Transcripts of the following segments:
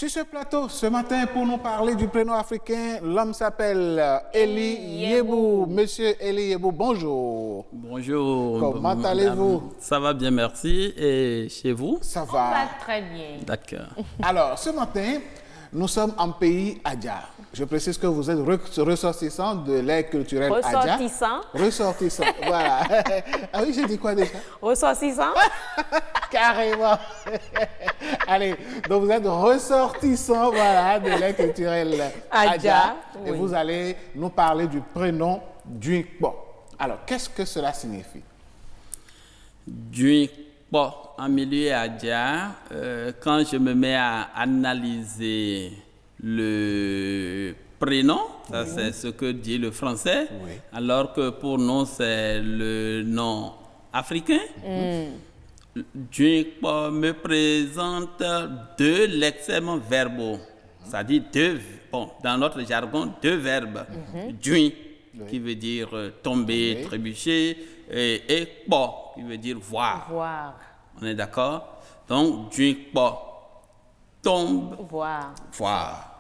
Sur ce plateau, ce matin, pour nous parler du prénom africain, l'homme s'appelle Eli Yebou. Monsieur Eli Yebou, bonjour. Bonjour. Comment allez-vous? Ça va bien, merci. Et chez vous? Ça va. On va très bien. D'accord. Alors, ce matin, nous sommes en pays Adja. Je précise que vous êtes ressortissant de l'ère culturelle Adja. Ressortissant. Ressortissant, voilà. Ah oui, j'ai dit quoi déjà? Ressortissant. Carrément. Allez, donc vous êtes ressortissant, voilà, de l'ère culturelle Adja. Et oui. vous allez nous parler du prénom Duikpo. Alors, qu'est-ce que cela signifie? Duikpo, en milieu Adja, quand je me mets à analyser le prénom, ça c'est ce que dit le français, alors que pour nous c'est le nom africain. Duikpo me présente deux lexèmes verbaux, c'est-à-dire dans notre jargon, deux verbes. Duin, qui veut dire tomber, trébucher, et kpo, qui veut dire voir. Voir. On est d'accord? Donc, Duikpo, tombe, Voir. voir.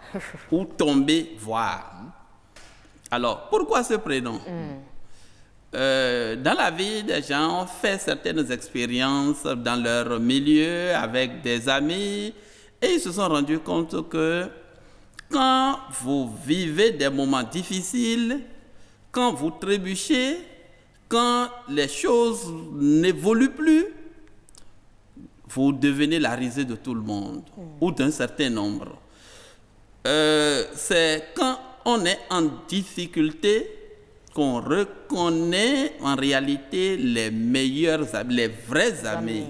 Ou tomber, voir. Alors, pourquoi ce prénom? Dans la vie, des gens ont fait certaines expériences dans leur milieu avec des amis et ils se sont rendus compte que quand vous vivez des moments difficiles, quand vous trébuchez, quand les choses n'évoluent plus, vous devenez la risée de tout le monde ou d'un certain nombre. C'est quand on est en difficulté qu'on reconnaît en réalité les meilleurs amis, les vrais amis.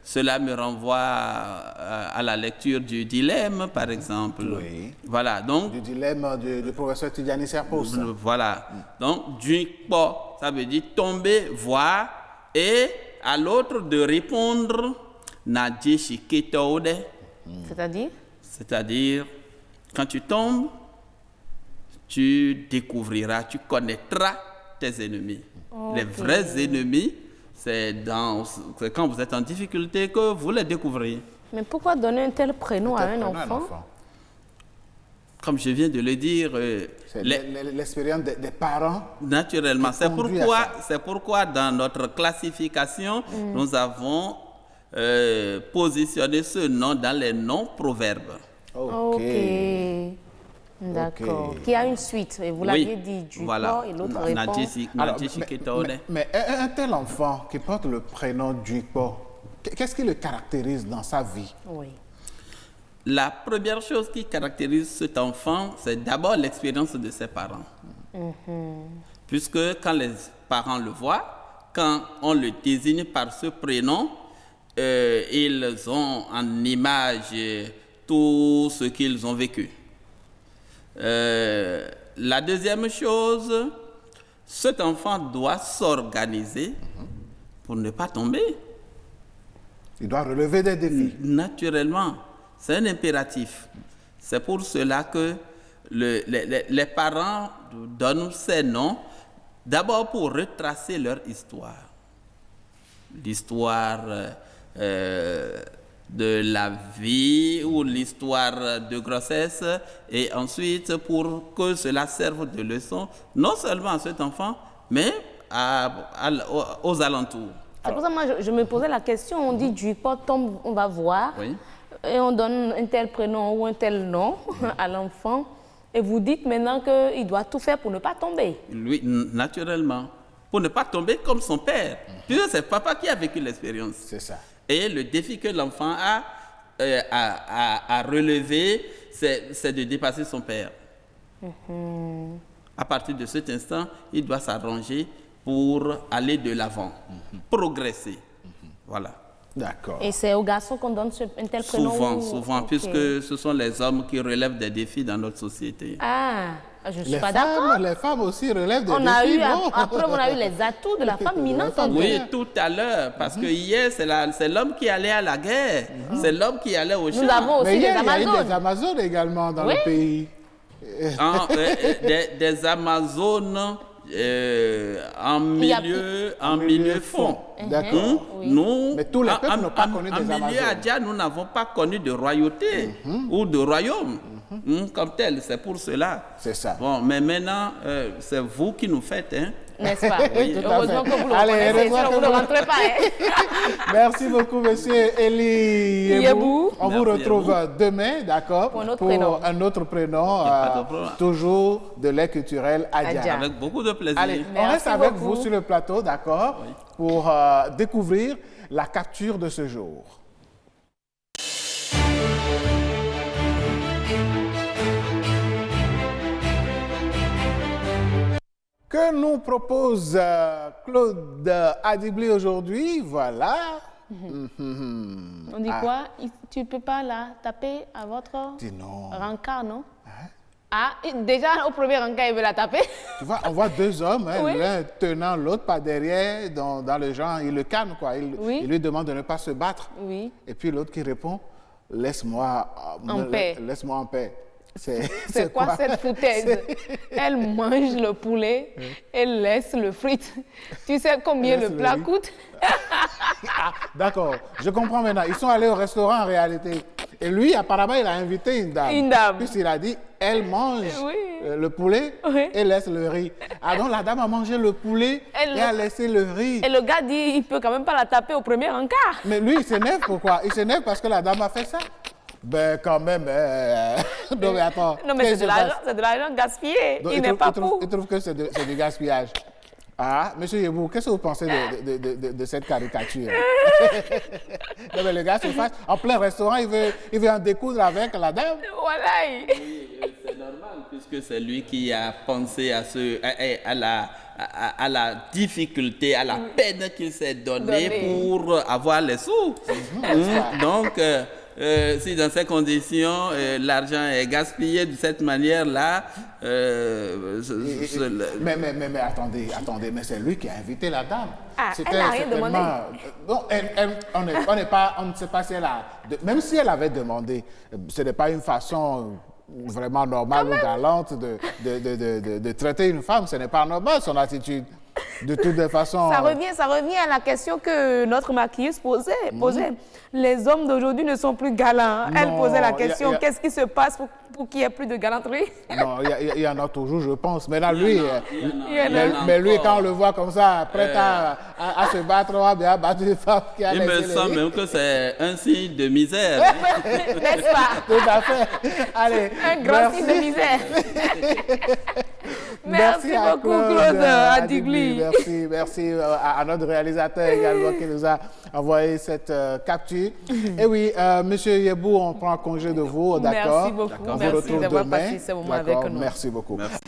Cela me renvoie à la lecture du dilemme, par exemple. Oui. Voilà, donc... Du dilemme du professeur Tidjani Serpos. Voilà. Donc, Duikpo, ça veut dire tomber, voir, et à l'autre de répondre, Nadji Ketode. C'est-à-dire? C'est-à-dire, quand tu tombes, tu découvriras, tu connaîtras tes ennemis. Les vrais ennemis, c'est quand vous êtes en difficulté que vous les découvrez. Mais pourquoi donner un tel prénom à un enfant? Comme je viens de le dire, C'est l'expérience des parents. Naturellement, conduit à ça. c'est pourquoi dans notre classification, nous avons positionné ce nom dans les noms proverbes. Ok. D'accord. Qui a une suite. Et vous l'aviez dit, du voilà. et l'autre répond. Alors, mais un tel enfant qui porte le prénom Duikpo, qu'est-ce qui le caractérise dans sa vie? Oui. La première chose qui caractérise cet enfant, c'est d'abord l'expérience de ses parents. Puisque quand les parents le voient, quand on le désigne par ce prénom, ils ont en image tout ce qu'ils ont vécu. La deuxième chose, cet enfant doit s'organiser pour ne pas tomber. Il doit relever des défis. Naturellement, c'est un impératif. C'est pour cela que les parents donnent ces noms, d'abord pour retracer leur histoire. L'histoire de la vie ou l'histoire de grossesse, et ensuite pour que cela serve de leçon, non seulement à cet enfant, mais aux alentours. C'est pour ça que moi, je me posais la question, on dit Duikpo tombe, on va voir, et on donne un tel prénom ou un tel nom à l'enfant, et vous dites maintenant qu'il doit tout faire pour ne pas tomber. Oui, naturellement. Pour ne pas tomber comme son père. Puisque c'est papa qui a vécu l'expérience. C'est ça. Et le défi que l'enfant a à relever, c'est de dépasser son père. À partir de cet instant, il doit s'arranger pour aller de l'avant, progresser. Voilà. D'accord. Et c'est aux garçons qu'on donne un tel prénom? Souvent, puisque ce sont les hommes qui relèvent des défis dans notre société. Ah, je ne suis pas d'accord. Les femmes aussi relèvent des On défis. a eu, après, on a eu les atouts de la femme minante. Oui, tout à l'heure, parce que hier, c'est l'homme qui allait à la guerre, c'est l'homme qui allait au champ. Nous avons aussi Mais des il y a eu Amazones. des Amazones également dans le pays. Des Amazones, en milieu fond. D'accord. Nous, mais tous les peuples n'ont pas connu des Amazones. En milieu Adja, nous n'avons pas connu de royauté ou de royaume comme tel. C'est pour cela. C'est ça. Bon, mais maintenant, c'est vous qui nous faites, hein. N'est-ce pas? Oui, Heureusement que vous le Allez, connaissez, sinon vous ne rentrez pas. Hein? Merci beaucoup, monsieur Eli Yebou. On vous retrouve demain, d'accord, pour un autre prénom, toujours de lait culturel Adja. Avec beaucoup de plaisir. Allez, on reste avec vous sur le plateau, d'accord, pour découvrir la capture de ce jour. Que nous propose Claude Adibli aujourd'hui? Voilà. On dit quoi? Tu ne peux pas la taper à votre rencard, non? Ah, déjà au premier rencard, il veut la taper. Tu vois, on voit deux hommes, hein, Oui. l'un tenant l'autre par derrière, dans le genre, il le calme, quoi. Il lui demande de ne pas se battre. Oui. Et puis l'autre qui répond, laisse-moi En paix. Laisse-moi en paix. C'est quoi cette foutaise? Elle mange le poulet, elle laisse le frite. Tu sais combien le plat coûte? Ah, d'accord, je comprends maintenant. Ils sont allés au restaurant en réalité. Et lui, apparemment, il a invité une dame. Une dame. Puisqu'il a dit, elle mange le poulet et laisse le riz. Ah donc la dame a mangé le poulet et a laissé le riz. Et le gars dit, il peut quand même pas la taper au premier encart. Mais lui, il s'énerve pourquoi? Il s'énerve parce que la dame a fait ça. Ben quand même, non mais attends. Non mais c'est de l'argent gaspillé. Donc, il n'est pas fou. Il trouve que c'est du gaspillage. Ah, monsieur Yebou, qu'est-ce que vous pensez de cette caricature? Non mais le gars se fâche. En plein restaurant, il veut en découdre avec la dame. Voilà. Oui, c'est normal puisque c'est lui qui a pensé à la difficulté, à la peine qu'il s'est donnée pour avoir les sous. Donc, si dans ces conditions, l'argent est gaspillé de cette manière-là... mais attendez, mais c'est lui qui a invité la dame. Ah, elle n'a rien demandé. Non, on ne sait pas si elle a... Même si elle avait demandé, ce n'est pas une façon vraiment normale ou galante de traiter une femme. Ce n'est pas normal, son attitude. De toutes les façons... Ça revient à la question que notre maquilleuse posait. Les hommes d'aujourd'hui ne sont plus galants. Elle posait la question, qu'est-ce qui se passe pour qu'il n'y ait plus de galanterie? Non, il y en a toujours, je pense. Mais là, lui, quand on le voit comme ça, prêt à se battre, on va bien battre une femme qui a il me semble même que c'est un signe de misère. N'est-ce pas? Tout à fait. Allez, un grand signe de misère. Merci beaucoup, Claude Adibli. Merci à notre réalisateur également qui nous a envoyé cette capture. Et oui, monsieur Yebou, on prend congé de vous, d'accord? Merci beaucoup. On vous retrouve d'avoir demain. passé ce moment avec nous. Merci beaucoup. Merci.